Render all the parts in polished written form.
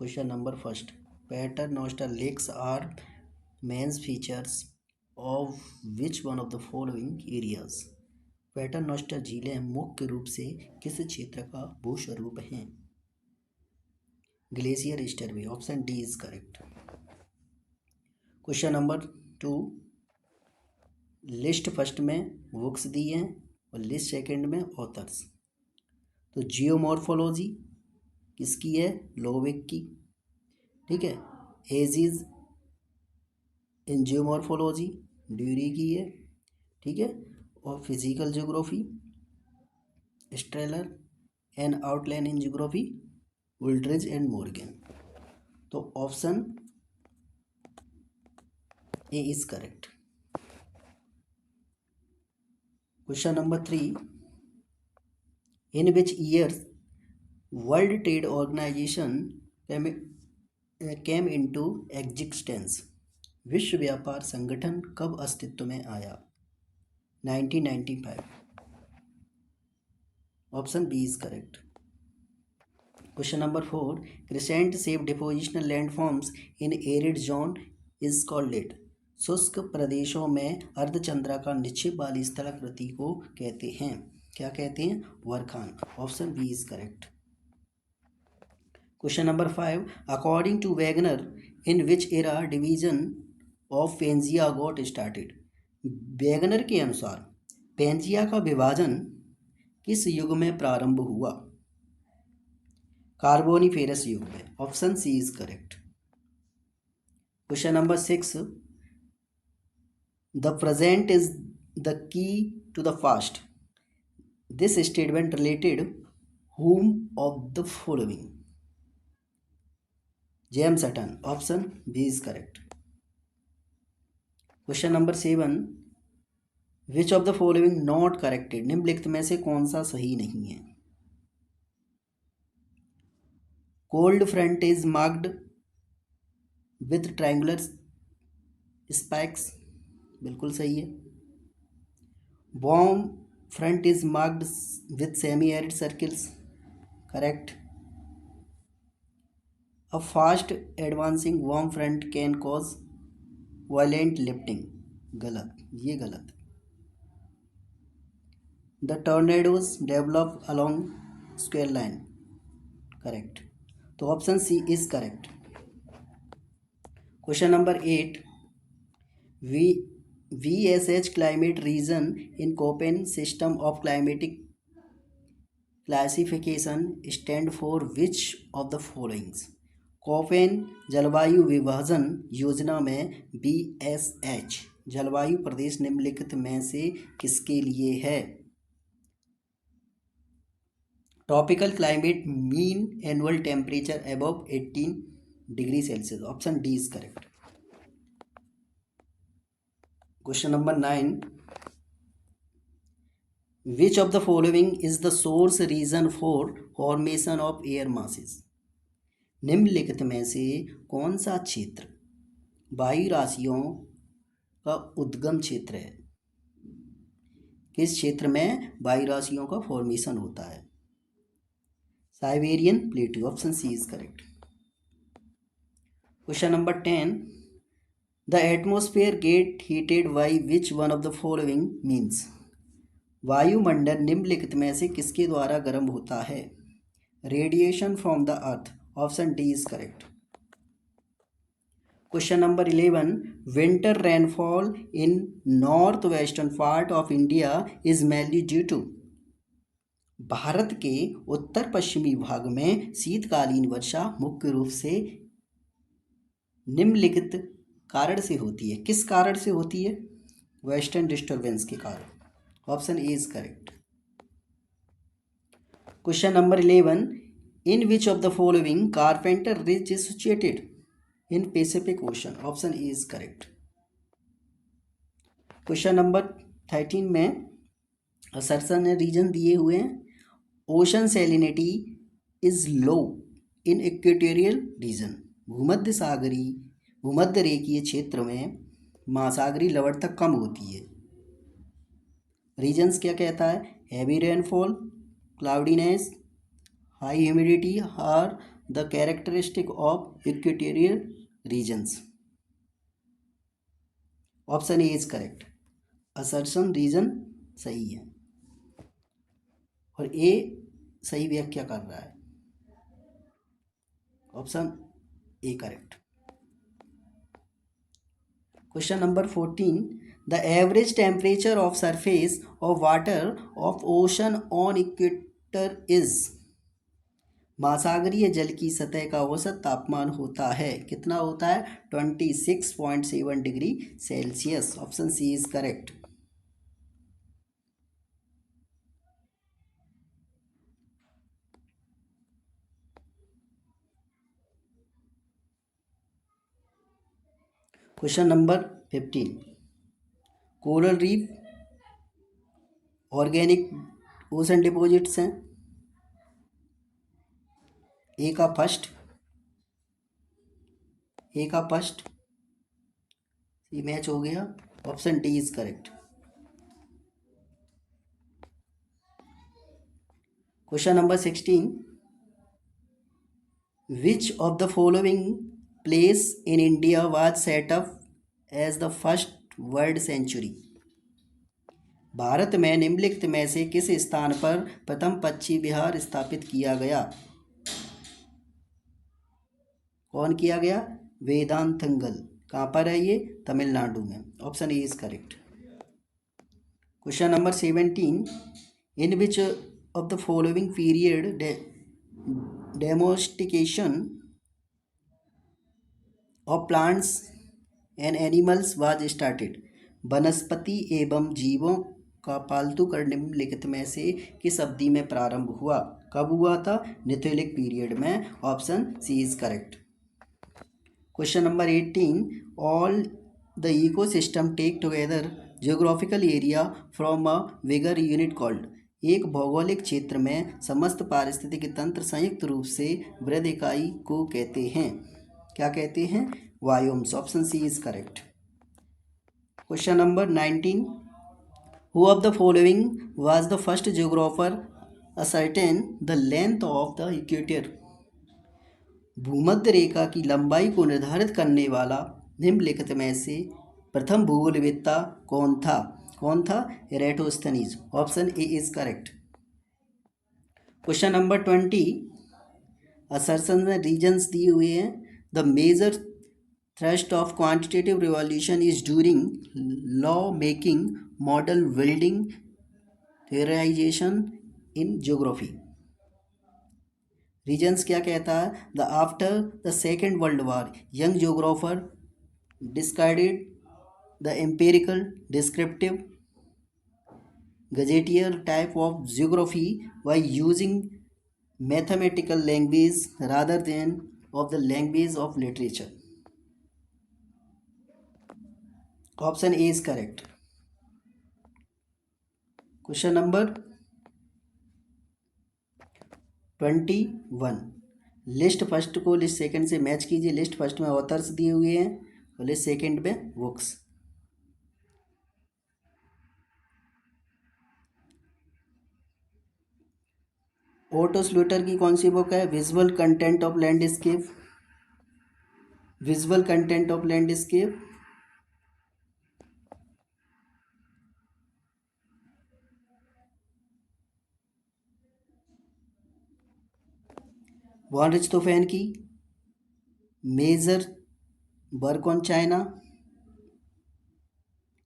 Question number first. Paternoster lakes are main features of which one of the following areas? पैटर्नोस्टर झीलें मुख्य रूप से किस क्षेत्र का भूस्वरूप हैं? ग्लेशियर ईस्टरवे, option D is correct. Question number 2, list first में बुक्स दी हैं और लिस्ट सेकंड में ऑथर्स। तो जियोमॉर्फोलॉजी किसकी है? लोवेक की, ठीक है। एजिज इन जियोमॉर्फोलॉजी ड्यूरी की है, ठीक है। और physical geography Strahler and outline in geography Wooldridge and Morgan. तो option A is correct. Question number 3, in which years World Trade Organization came into existence? विश्व व्यापार संगठन कब अस्तित्व में आया? 1995, option B is correct. Question number 4, crescent shape depositional landforms in arid zone is called it. शुष्क प्रदेशों में अर्धचंद्राकार निक्षेप वाली स्थलाकृति को कहते हैं, क्या कहते हैं? Barchan, option B is correct. Question number 5, according to Wegener in which era division of Pangaea got started? Wegener के अनुसार पेंजिया का विभाजन किस युग में प्रारंभ हुआ? कार्बोनिफेरस युग में, option C is correct. Question number 6, the present is the key to the past. This statement related whom of the following? James Hutton, option B is correct. Question number 7, which of the following not corrected? निम्नलिखित में से कौन सा सही नहीं है? Cold front is marked with triangular spikes, बिल्कुल सही है। Warm front is marked with semi arid circles, correct. A fast advancing warm front can cause violent lifting, गलत, ये गलत। The tornadoes develop along square line, correct. तो option C is correct. Question number 8, VSH climate region in Koppen system of climatic classification stand for which of the followings? Koppen जलवायु विभाजन योजना में VSH जलवायु प्रदेश निम्नलिखित में से किसके लिए है? Tropical climate mean annual temperature above 18 degree Celsius, option D is correct. Question number 9, which of the following is the source region for formation of air masses? निम्नलिखित में से कौन सा क्षेत्र वायु राशियों का उद्गम क्षेत्र है? किस क्षेत्र में वायु राशियों का फॉर्मेशन होता है? Siberian plateau, option C is correct. Question number 10, the atmosphere get heated by which one of the following means? वायुमंडल निम्नलिखित में से किसके द्वारा गर्म होता है? Radiation from the earth, option D is correct. Question number 11, winter rainfall in north western part of India is mainly due to? Bharat के उत्तर पश्चिमी भाग में शीतकालीन वर्षा मुख्य रूप से निम्नलिखित कारण से होती है। किस कारण से होती है? वेस्टर्न डिस्टर्बेंस के कारण, option A is correct. Question number 11, in which of the following carpenter ridge is situated? In Pacific ocean, option A is correct. Question number 13 में असर्सन ने रीजन दिए हुए हैं। Ocean salinity is low in equatorial region, भूमध्य रेखीय क्षेत्र में महासागरीय लवणता कम होती है। रीजन्स क्या कहता है? Heavy rainfall, cloudiness, high humidity और the characteristic of equatorial regions. Option A is correct. Assertion reason सही है और ए सही व्याख्या कर रहा है। Option A correct. Question number 14, the average temperature of surface of water of ocean on equator is. महासागरीय जल की सतह का औसत तापमान होता है, कितना होता है? 26.7 degree Celsius. Option C is correct. Question number 15, coral reef organic ocean deposits हैं। ए का फर्स्ट ये मैच हो गया। Option D is correct. Question number 16, which of the following place in India was set up as the first world century. Bharat में निम्नलिखित में से किस स्थान पर प्रथम पक्षी विहार स्थापित किया गया? कौन किया गया? वेदांतंगल। कहाँ पर है ये? तमिलनाडु में। Option A is correct. Question number 17, in which of the following period domestication of plants and animals was started. वनस्पति एवं जीवों का पालतूकरण निम्नलिखित में से किस अवधि में प्रारंभ हुआ? कब हुआ था? निथोलिक पीरियड में। Option C is correct. Question number 18, all the ecosystem take together geographical area from a bigger unit called. एक भौगोलिक क्षेत्र में समस्त पारिस्थितिक तंत्र संयुक्त रूप से वृहद इकाई को कहते हैं, क्या कहते हैं? Biomes. Option C is correct. Question number 19, who of the following was the first geographer ascertain the length of the equator. भूमध्य रेखा की लंबाई को निर्धारित करने वाला निम्नलिखित में से प्रथम भूगोलवेत्ता कौन था? Eratosthenes. Option A is correct. Question number 20, assertion में रीजन्स दिए हुए हैं। The major thrust of quantitative revolution is during law making, model building, theorization in geography. Reasons क्या कहता है? The after the second world war young geographer discarded the empirical descriptive gazetteer type of geography by using mathematical language rather than of the language of literature. Option A is correct. Question number 21, list first को list second से match कीजिए। List first में authors दिए हुए हैं और list second में books. Otto Schluter की कौन सी बुक है? Visual content of landscape. Visual content of landscape. Von Richthofen की मेजर वर्क ऑन चाइना,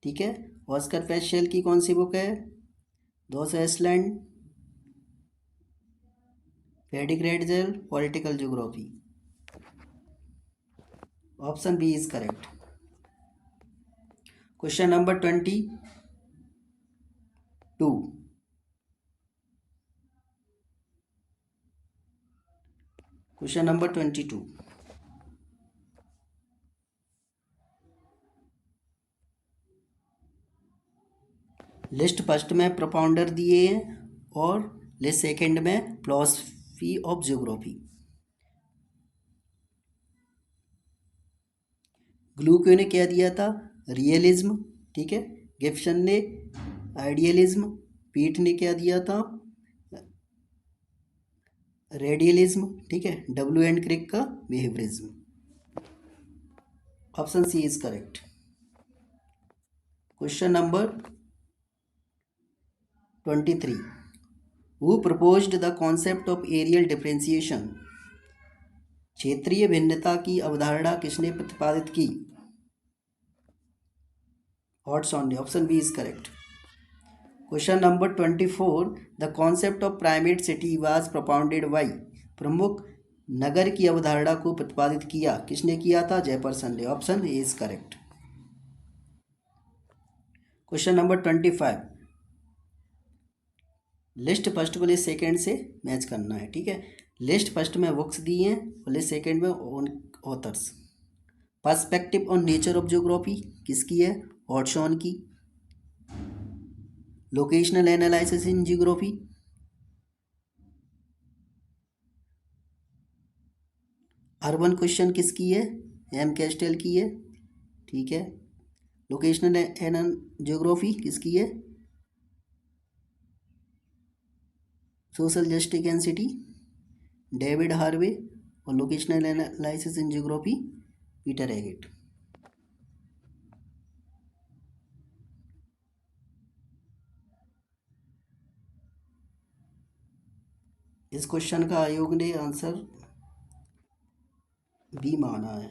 ठीक है। ऑस्कर पेशेल की कौन सी बुक है? दोस एसलैंड, फेडी ग्रेडजेल, political geography. Option B is correct. Question number 22, question number 22, list first में प्रोपाउंडर दिए हैं और लिस्ट सेकंड में फिलॉसफी ऑफ ज्योग्राफी। ग्लूको ने क्या दिया था? रियलिज्म, ठीक है। गिब्सन ने आइडियलिज्म। पीट ने क्या दिया था? रेडियलिज्म, ठीक है, डब्ल्यू एंड क्रिक का behaviourism. Option C is correct. Question number 23, who proposed the concept of areal differentiation, क्षेत्रीय भिन्नता की अवधारणा किसने प्रतिपादित की? Hartshorne option B is correct. Question number 24, the concept of primate city was propounded by, प्रमुख नगर की अवधारणा को प्रतिपादित किया किसने किया था? जयपर्सन ने। Option A is correct. Question number 25, list first को लिस्ट सेकेंड से मैच करना है, ठीक है। लिस्ट फर्स्ट में बुक्स दी हैं और लिस्ट सेकेंड में authors. Perspective on nature of geography किसकी है? हॉटसॉन की। Locational analysis in geography, urban question किसकी है? एम कैस्टेल की है, ठीक है। लोकेशनल ज्योग्राफी किसकी है? Social justice and city, David Harvey. और locational analysis in geography, Peter Haggett. इस क्वेश्चन का आयोग ने आंसर बी माना है।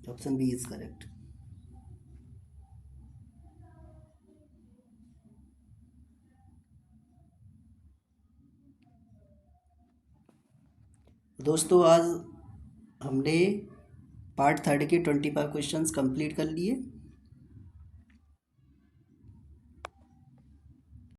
Option B is correct. दोस्तों आज हमने पार्ट 3 के 25 क्वेश्चंस कंप्लीट कर लिए।